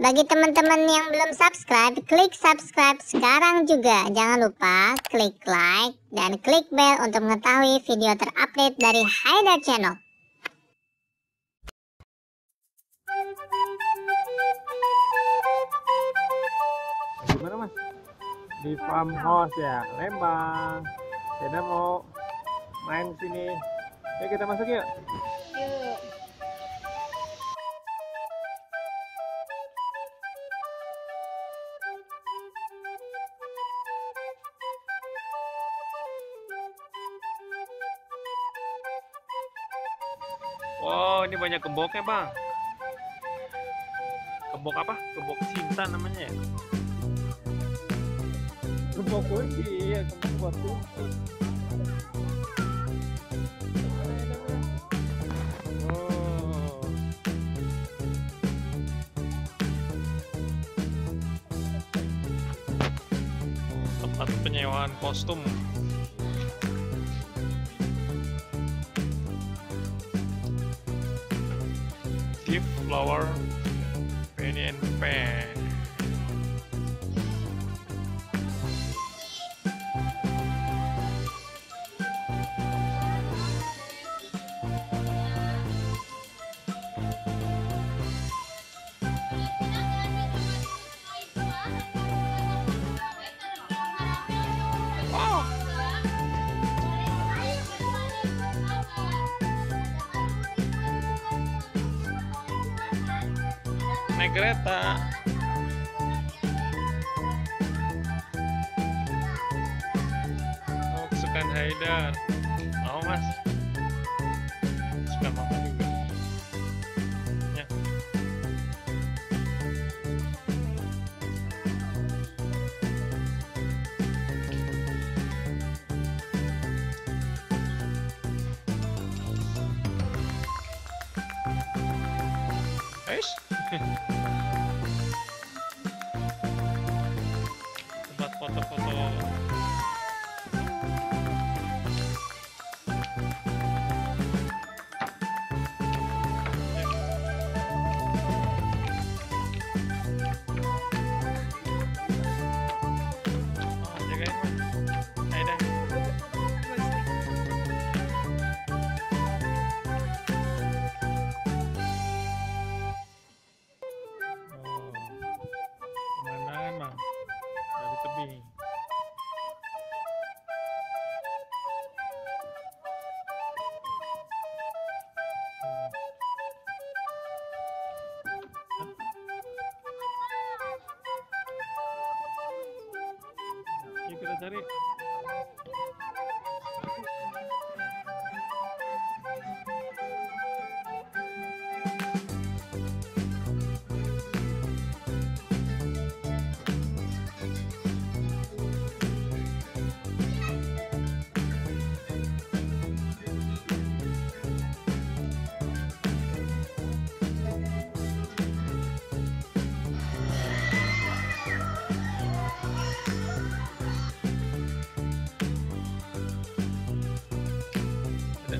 Bagi teman-teman yang belum subscribe, klik subscribe sekarang juga. Jangan lupa klik like dan klik bell untuk mengetahui video terupdate dari Haidar Channel. Gimana mas? Di Farmhouse ya, Lembang. Kita mau main sini. Ya kita masuk yuk. Yuk. Wow, ini banyak gemboknya bang. Gembok apa? Gembok cinta namanya ya? Gembok kunci, iya gembok kunci. Oh. Tempat penyewaan kostum. Gift flower, penny and pen. Naik kereta. Oh, kesukaan Haidar. Mau mas? Suka mama juga. Ya. Guys. Tempat foto-foto. Oh, jagain mas. Ayo dah. Pemandangan bang dari tebing. Yuk kita cari.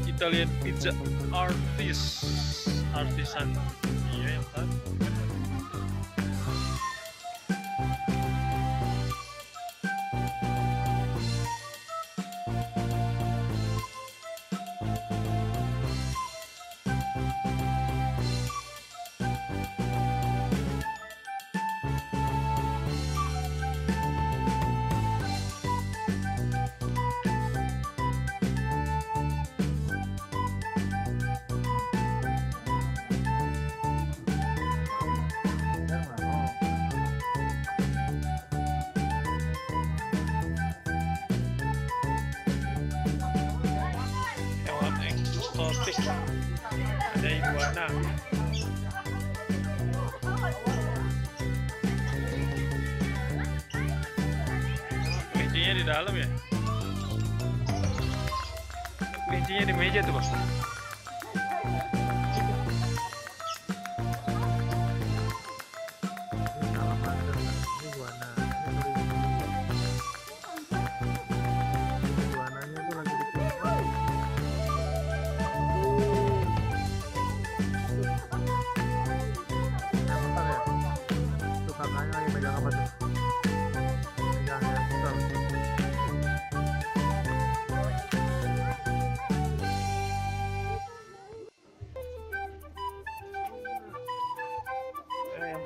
Italian pizza artisan. Iya yang tadi. Hewan eksotik. Ada iguana. Kelincinya di dalam ya? Kelincinya di meja tuh bang.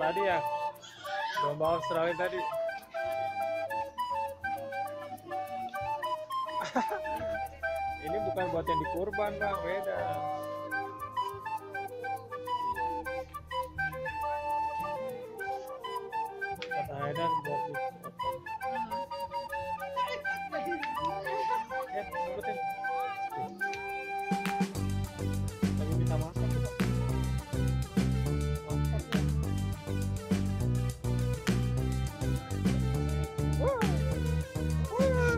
tadi ya, domba Australia tadi. Ini bukan buat yang dikurban bang, beda. Kata Haidar buat dipotong. Ngikutin. Lagi minta makan tuh, Bang. Makan ya. Wah, wah,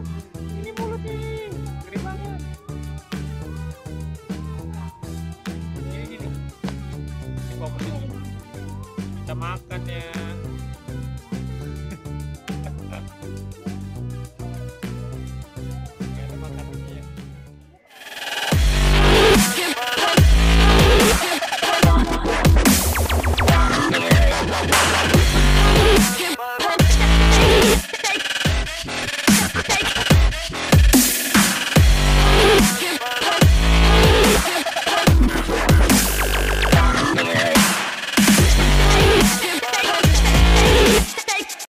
ini mulut nih, gede banget. Ini kompetisi. Minta makan ya.